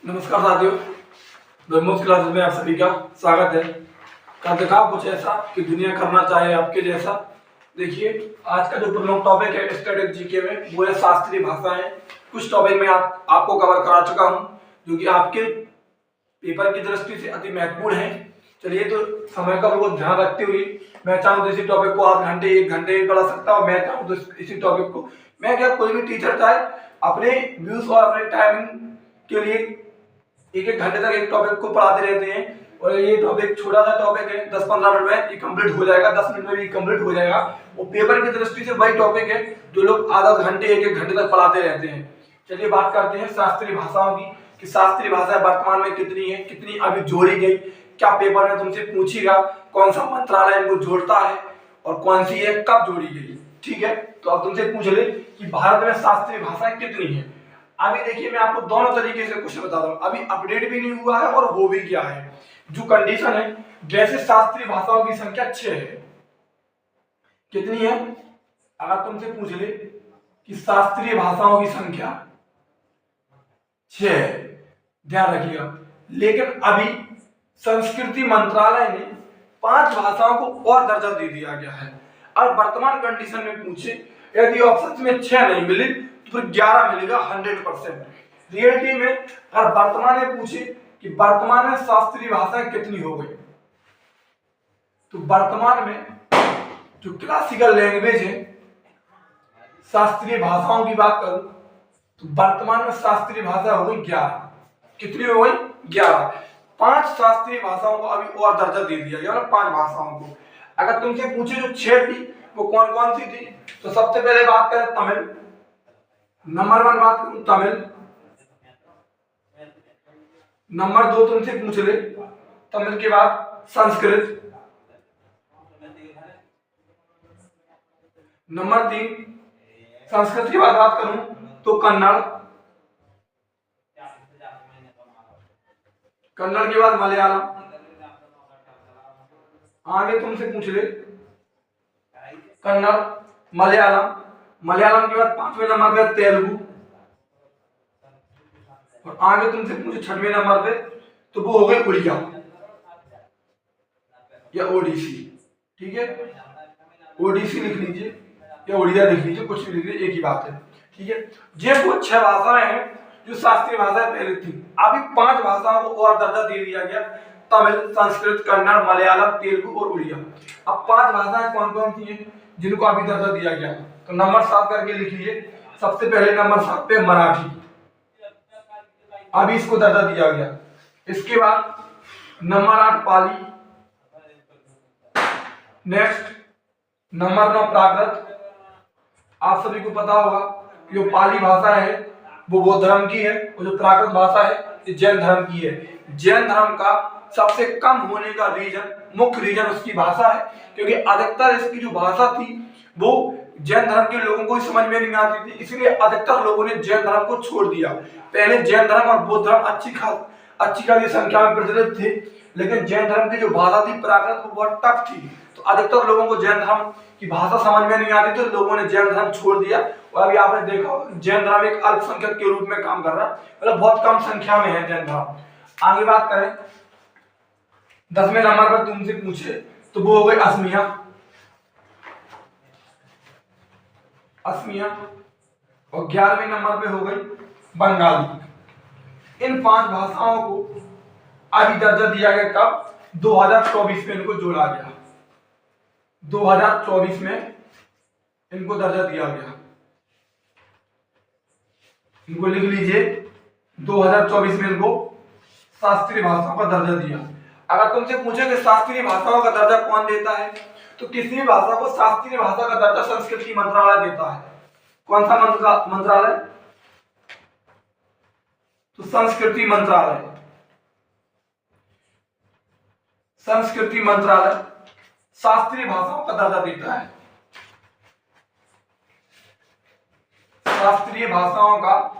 नमस्कार साथियों, ब्रह्मोस क्लासेस में आप सभी का स्वागत है। का दिखाओ कुछ ऐसा कि दुनिया करना चाहे आपके जैसा। देखिए, आज का जो प्रमुख टॉपिक है स्टैटिक जीके में वो है शास्त्रीय भाषाएं। कुछ टॉपिक में आपको कवर करा चुका हूं जो कि आपके पेपर की दृष्टि से अति महत्वपूर्ण है। चलिए, तो समय का बहुत ध्यान रखते हुए मैं चाहूँ तो इसी टॉपिक को आध घंटे 1 घंटे भी पढ़ा सकता हूँ। मैं चाहूँ तो इसी टॉपिक को मैं क्या कोई भी टीचर चाहे अपने व्यूज और अपने टाइमिंग के लिए 1-1 घंटे तक एक टॉपिक को पढ़ाते रहते हैं। और ये टॉपिक छोटा सा टॉपिक है, 10-15 मिनट में ये कंप्लीट हो जाएगा, 10 मिनट में भी कंप्लीट हो जाएगा। वो पेपर की दृष्टि से वही टॉपिक है जो लोग आधा घंटे 1-1 घंटे तक पढ़ाते रहते हैं। चलिए बात करते हैं शास्त्रीय भाषाओं की कि शास्त्रीय भाषा वर्तमान में कितनी है, कितनी अभी जोड़ी गई, क्या पेपर में तुमसे पूछेगा कौन सा मंत्रालय इनको जोड़ता है और कौन सी है, कब जोड़ी गई। ठीक है, तो अब तुमसे पूछ ले कि भारत में शास्त्रीय भाषाएं कितनी है। अभी देखिए, मैं आपको दोनों तरीके से क्वेश्चन बता दूं, अभी अपडेट भी नहीं हुआ है और हो भी क्या है। जो कंडीशन है, जैसे शास्त्रीय भाषाओं की संख्या 6 है। कितनी है? अगर तुमसे पूछ ले कि शास्त्रीय भाषाओं की संख्या 6 है, ध्यान रखिएगा। लेकिन अभी संस्कृति मंत्रालय ने 5 भाषाओं को और दर्जा दे दिया गया है। अब वर्तमान कंडीशन में पूछे, यदि ऑप्शन में 6 नहीं मिले तो फिर 11 मिलेगा 100%। रियलिटी में अगर वर्तमान में पूछे कि वर्तमान में शास्त्रीय भाषाएं कितनी हो गई, तो वर्तमान में जो क्लासिकल लैंग्वेज है, शास्त्रीय भाषाओं की बात करूं तो वर्तमान में शास्त्रीय भाषा हो गई 11। कितनी हो गई? 11। 5 शास्त्रीय भाषाओं को अभी और दर्जा दे दिया गया, 5 भाषाओं को। अगर तुमसे पूछे जो 6 थी वो कौन कौन सी थी, तो सबसे पहले बात करें तमिल, नंबर 1 बात करूं तमिल। नंबर 2 तुमसे पूछ ले तमिल के बाद संस्कृत। नंबर 3 संस्कृत के बाद बात करूं तो कन्नड़। कन्नड़ के बाद मलयालम। आगे तुमसे पूछ ले कन्नड़, मलयालम। मलयालम के बाद 5वें नंबर पे तेलुगु। और आगे तुमसे पूछे 6वें नंबर पे तो वो हो गई उड़िया या ओडिसी। ठीक है, ओडिसी लिख लीजिए या उड़िया लिख लीजिए, कुछ भी लिख लीजिए, एक ही बात है। ठीक है, ये वो 6 भाषाएं हैं जो शास्त्रीय भाषाएं पहले थी। अभी 5 भाषाओं को और दर्जा दे दिया गया, तमिल, संस्कृत, कन्नड़, मलयालम, तेलुगु और उड़िया। अब 5 भाषाएं कौन कौन सी हैं जिनको अभी दर्जा दिया गया, तो नंबर 7 करके लिख लीजिए। सबसे पहले नंबर 7 पे मराठी, अभी इसको दर्जा दिया गया। इसके बाद नंबर 8 पाली। नेक्स्ट नंबर 9 प्राकृत। आप सभी को पता होगा कि जो पाली भाषा है वो बौद्ध धर्म की है और जो प्राकृत भाषा है ये जैन धर्म की है। जैन धर्म का सबसे कम होने का रीजन, मुख्य रीजन उसकी भाषा है, क्योंकि अधिकतर इसकी जो भाषा थी वो जैन धर्म के लोगों को समझ में नहीं आती थी, इसलिए अधिकतर लोगों ने जैन धर्म को छोड़ दिया। पहले जैन धर्म और बौद्ध धर्म अच्छी खासी संख्या में प्रचलित थे, लेकिन जैन धर्म की जो भाषा थी प्राकृत वो बहुत टफ थी, तो अधिकतर लोगों को जैन धर्म की भाषा समझ में नहीं आती, तो लोगों ने जैन धर्म छोड़ दिया। और अभी आपने देखा जैन धर्म एक अल्पसंख्यक के रूप में काम कर रहा है, मतलब बहुत कम संख्या में है जैन धर्म। आगे बात करें 10वें नंबर पर तुमसे पूछे तो वो हो गई असमिया। और 11वें नंबर पे हो गई बंगाली। इन 5 भाषाओं को अभी दर्जा दिया गया, कब? 2024 में इनको जोड़ा गया। 2024 में इनको दर्जा दिया गया। इनको लिख लीजिए, 2024 में इनको शास्त्रीय भाषाओं का दर्जा दिया। अगर तुमसे पूछे कि शास्त्रीय भाषाओं का दर्जा कौन देता है, तो किसी भी भाषा को शास्त्रीय भाषा का दर्जा संस्कृति मंत्रालय देता है। कौन सा मंत्रालय? तो संस्कृति मंत्रालय। संस्कृति मंत्रालय शास्त्रीय भाषाओं का दर्जा देता है। शास्त्रीय भाषाओं का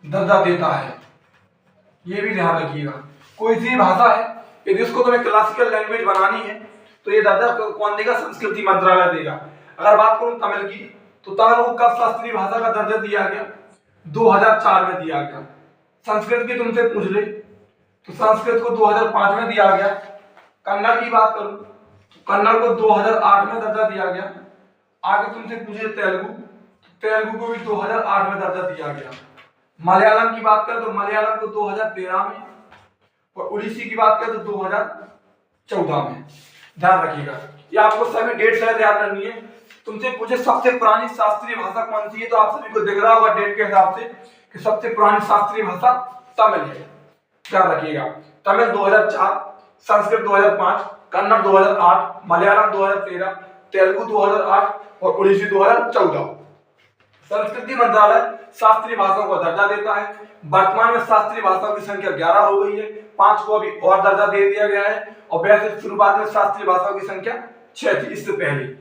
दर्जा देता है, ये भी ध्यान रखिएगा। कोई सी भाषा है यदि उसको तुम्हें क्लासिकल लैंग्वेज बनानी है तो ये दर्जा कौन देगा? संस्कृति मंत्रालय देगा। अगर बात करूं तमिल की, तो तमिल को कब शास्त्रीय भाषा का दर्जा दिया गया? 2004 में दिया गया। संस्कृत की तुमसे पूछ ले तो संस्कृत को 2005 में दिया गया। कन्नड़ की बात करूं तो कन्नड़ को 2008 में दर्जा दिया गया। आगे तुमसे पूछे तेलुगु, तेलुगु को भी 2008 में दर्जा दिया गया। मलयालम की बात करें तो मलयालम को 2013 में, और उड़ीसी की बात करें तो 2014 में। ध्यान रखिएगा, ये आपको सभी डेट शायद याद करनी है। तुमसे पूछे सबसे पुरानी शास्त्रीय भाषा कौन सी है, तो आप सभी को दिख रहा होगा डेट के हिसाब से कि सबसे पुरानी शास्त्रीय भाषा तमिल है। ध्यान रखिएगा, तमिल 2004, संस्कृत 2005, कन्नड़ 2008, मलयालम 2013, तेलुगु 2008 और उड़ीसी 2014। संस्कृति मंत्रालय शास्त्रीय भाषाओं को दर्जा देता है। वर्तमान में शास्त्रीय भाषाओं की संख्या 11 हो गई है, 5 को अभी और दर्जा दे दिया गया है, और वैसे शुरुआत में शास्त्रीय भाषाओं की संख्या 6 थी इससे पहले।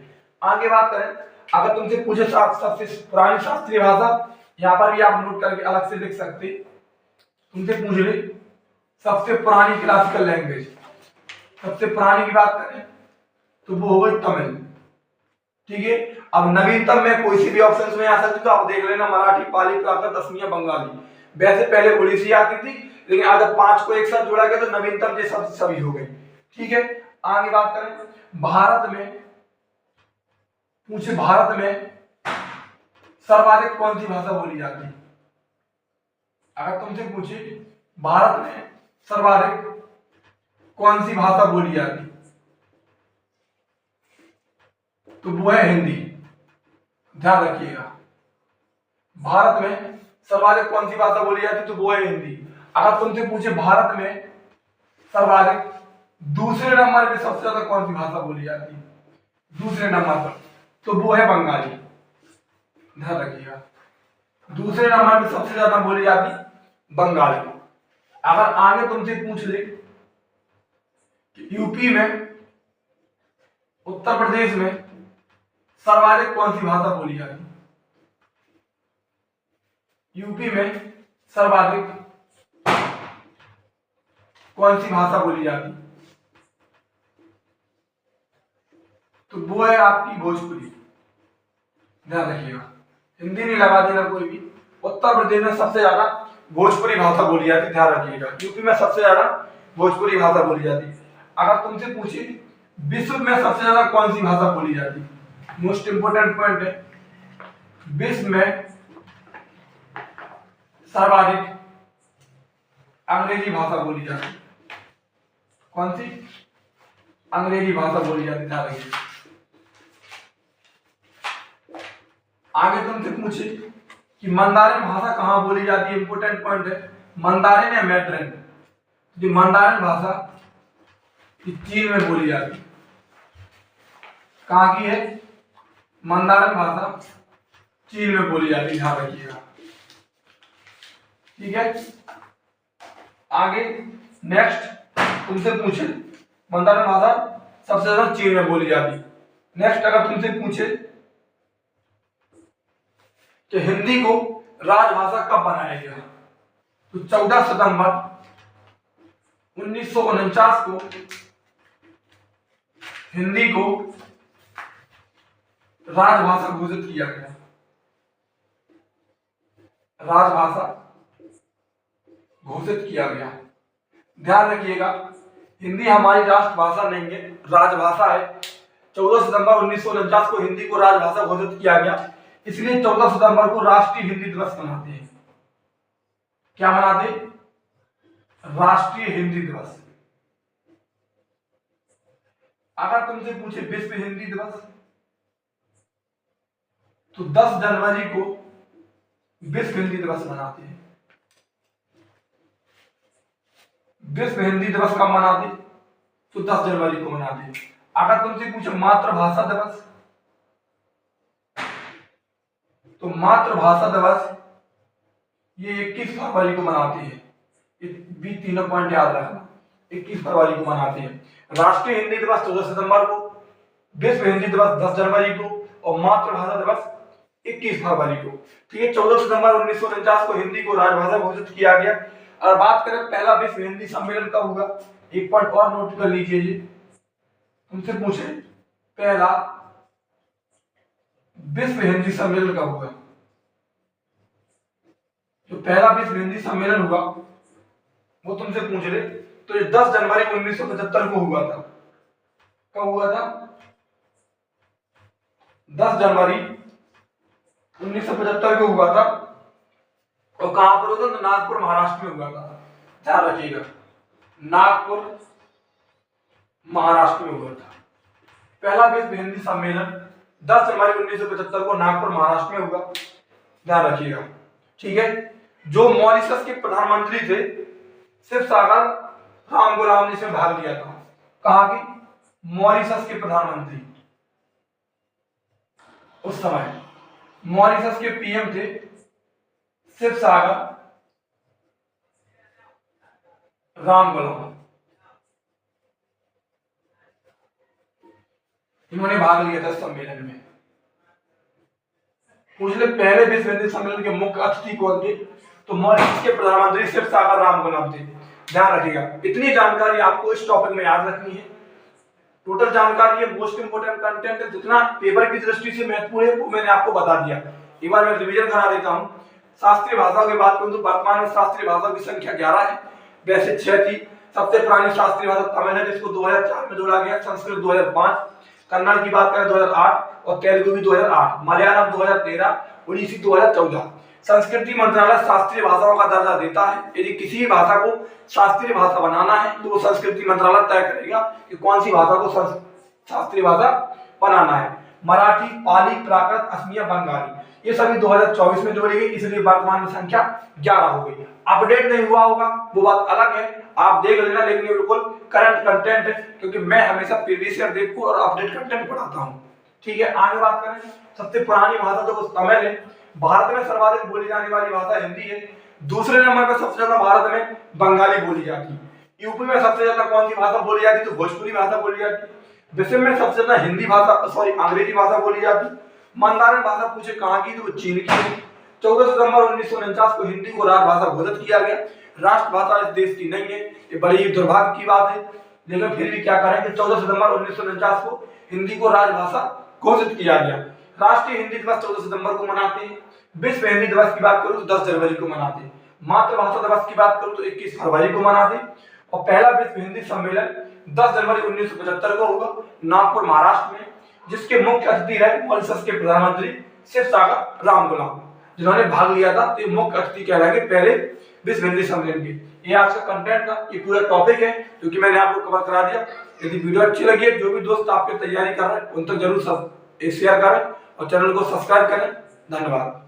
आगे बात करें, अगर तुमसे पूछे सबसे पुरानी शास्त्रीय भाषा, यहाँ पर भी आप नोट करके अलग से लिख सकते। तुमसे पूछ ले सबसे पुरानी क्लासिकल लैंग्वेज, सबसे पुरानी की बात करें तो वो हो गई तमिल। ठीक है, अब नवीनतम में कोई सी भी ऑप्शन में आ सकती, तो आप देख लेना मराठी, पाली, प्राकृत, असमिया, बंगाली। वैसे पहले उड़ीसी आती थी, लेकिन अगर 5 को एक साथ जोड़ा गया तो नवीनतम ये सब सभी हो गई। ठीक है, आगे बात करें, भारत में पूछे भारत में सर्वाधिक कौन सी भाषा बोली जाती है? अगर तुमसे पूछे भारत में सर्वाधिक कौन सी भाषा बोली जाती तो वो है हिंदी। ध्यान रखिएगा, भारत में सर्वाधिक कौन सी भाषा बोली जाती तो वो है हिंदी। अगर तुमसे पूछे भारत में सर्वाधिक दूसरे नंबर पे सबसे ज्यादा कौन सी भाषा बोली जाती है, दूसरे नंबर पर, तो वो है बंगाली। ध्यान रखिएगा, दूसरे नंबर पे सबसे ज्यादा बोली जाती बंगाली। अगर आगे तुमसे पूछ ले कि यूपी में, उत्तर प्रदेश में सर्वाधिक कौन सी भाषा बोली जाती, यूपी में सर्वाधिक कौन सी भाषा बोली जाती, तो वो है आपकी भोजपुरी। ध्यान रखिएगा, हिंदी नहीं लगा देना कोई भी। उत्तर प्रदेश में सबसे ज्यादा भोजपुरी भाषा बोली जाती, ध्यान रखिएगा। यूपी में सबसे ज्यादा भोजपुरी भाषा बोली जाती। अगर तुमसे पूछे विश्व में सबसे ज्यादा कौन सी भाषा बोली जाती, मोस्ट इंपोर्टेंट पॉइंट है, विश्व में सर्वाधिक अंग्रेजी भाषा बोली जाती। कौन सी? अंग्रेजी भाषा बोली जाती। ध्यान रखिएगा। आगे तुमसे पूछे कि मंदारिन भाषा कहाँ बोली जाती है, इंपोर्टेंट पॉइंट है, मंदारिन या मैड्रिन। जो मंदारिन भाषा चीन में बोली जाती, कहाँ की है? मंदारिन भाषा चीन में बोली जाती। ध्यान रखिएगा, ठीक है। आगे नेक्स्ट तुमसे पूछे मंदारिन भाषा सबसे ज्यादा चीन में बोली जाती। नेक्स्ट अगर तुमसे पूछे कि हिंदी को राजभाषा कब बनाया गया, तो 14 सितंबर 1949 को हिंदी को राजभाषा घोषित किया गया। राजभाषा घोषित किया गया। ध्यान रखिएगा, हिंदी हमारी राष्ट्रभाषा नहीं है, राजभाषा है। 14 सितंबर 1949 को हिंदी को राजभाषा घोषित किया गया, इसलिए 14 सितंबर को राष्ट्रीय हिंदी दिवस मनाते हैं। क्या मनाते? राष्ट्रीय हिंदी दिवस। अगर तुमसे पूछे विश्व हिंदी दिवस, तो 10 जनवरी को विश्व हिंदी दिवस मनाते हैं। विश्व हिंदी दिवस कब मनाते? तो 10 जनवरी को मनाते हैं। अगर तुमसे पूछे मातृभाषा दिवस, तो मातृभाषा दिवस ये 21 फरवरी को मनाते हैं। ये भी तीनों पॉइंट याद रखना, 21 फरवरी को मनाते हैं। राष्ट्रीय हिंदी दिवस 14 सितंबर को, विश्व हिंदी दिवस 10 जनवरी को, और मातृभाषा दिवस 21 फरवरी को। ठीक है, 14 सितंबर 1949 को हिंदी को राजभाषा घोषित किया गया। और बात करें पहला विश्व हिंदी सम्मेलन कब हुआ, एक पॉइंट और नोट कर लीजिए। तुमसे पूछे पहला विश्व हिंदी सम्मेलन कब हुआ? जो पहला विश्व हिंदी सम्मेलन हुआ वो तुमसे पूछ ले तो ये 10 जनवरी 1975 को हुआ था। कब हुआ था? 10 जनवरी 1975 को हुआ था। और कहां पर हुआ था? नागपुर महाराष्ट्र में हुआ था। ध्यान रखिएगा, नागपुर महाराष्ट्र में हुआ था। पहला विश्व हिंदी सम्मेलन 10 जनवरी 1975 को नागपुर महाराष्ट्र में हुआ। ध्यान रखिएगा, ठीक है। जो मॉरिशस के प्रधानमंत्री थे शिव सागर राम गुलाम ने इसमें भाग लिया था। कहा कि मॉरिशस के प्रधानमंत्री उस समय मॉरिशस के पीएम थे शिव सागर राम गुलाम, इन्होंने भाग लिया था सम्मेलन में। पूछ ले पहले विश्व हिंदी सम्मेलन के मुख्य अतिथि कौन थे? तो मॉरिशस के प्रधानमंत्री शिव सागर राम गुलाम थे। ध्यान रखिएगा, इतनी जानकारी आपको इस टॉपिक में याद रखनी है। टोटल जानकारी है, मोस्ट इंपोर्टेंट कंटेंट है, जितना पेपर की दृष्टि से महत्वपूर्ण है वो मैंने आपको बता दिया। एक बार मैं रिवीजन करा देता हूँ। शास्त्रीय भाषाओं की बात करूं तो वर्तमान में शास्त्रीय भाषाओं की संख्या 11 है, वैसे 6 थी। सबसे पुरानी शास्त्रीय भाषा तमिल है जिसको 2004 में जोड़ा गया, संस्कृत 2005, कन्नड़ की बात करें 2008 और तेलुगु भी 2008, मलयालम 2013, उड़ीसी 2014। संस्कृति मंत्रालय शास्त्रीय भाषाओं का दर्जा देता है। यदि किसी भी भाषा को शास्त्रीय भाषा बनाना है तो वो संस्कृति मंत्रालय तय करेगा कि कौन सी भाषा को शास्त्रीय भाषा बनाना है। मराठी, पाली, प्राकृत, असमिया, बंगाली ये सभी 2024 में जोड़ी गई, इसलिए वर्तमान में संख्या 11 हो गई। अपडेट नहीं हुआ होगा वो बात अलग है, आप देख लेना, लेकिन ये बिल्कुल करंट कंटेंट है क्योंकि मैं हमेशा प्रीवियस ईयर देखो और अपडेट कंटेंट पढ़ाता हूँ। ठीक है, आगे बात करें। सबसे पुरानी भाषा तो तमिल है। भारत में सर्वाधिक बोली जाने वाली भाषा हिंदी है। दूसरे नंबर पर सबसे ज्यादा भारत में बंगाली बोली जाती है। यूपी में सबसे ज्यादा कौन सी भाषा बोली जाती है? तो भोजपुरी भाषा बोली जाती है। विश्व में सबसे ज्यादा हिंदी भाषा अंग्रेजी भाषा बोली जाती है। मंदारिन भाषा पूछे कहाँ की? तो चीन की है। 14 सितंबर 1949 को हिंदी को राजभाषा घोषित किया गया। राष्ट्रभाषा इस देश की नहीं है, ये बड़ी दुर्भाग्य की बात है, लेकिन फिर भी क्या करें कि 14 सितंबर 1949 को हिंदी को राजभाषा घोषित किया गया। राष्ट्रीय हिंदी दिवस 14 सितंबर को मनाते हैं। विश्व हिंदी दिवस की बात करूं तो 10 जनवरी को मनाते हैं। मातृभाषा दिवस की बात करूं तो 21 फरवरी को मनाते हैं। और पहला विश्व हिंदी सम्मेलन 10 जनवरी 1975 को हुआ नागपुर महाराष्ट्र में, जिसके मुख्य अतिथि रहे मॉरिशस के प्रधानमंत्री शिव सागर राम गुलाम, जिन्होंने भाग लिया था। तो मुख्य अतिथि कहलाएंगे पहले विश्व हिंदी सम्मेलन के। ये आज का कंटेंट था, ये पूरा टॉपिक है क्योंकि मैंने आपको कवर करा दिया। यदि वीडियो अच्छी लगी है, जो भी दोस्त आपकी तैयारी कर रहे हैं उन तक जरूर शेयर करें और चैनल को सब्सक्राइब करें। धन्यवाद।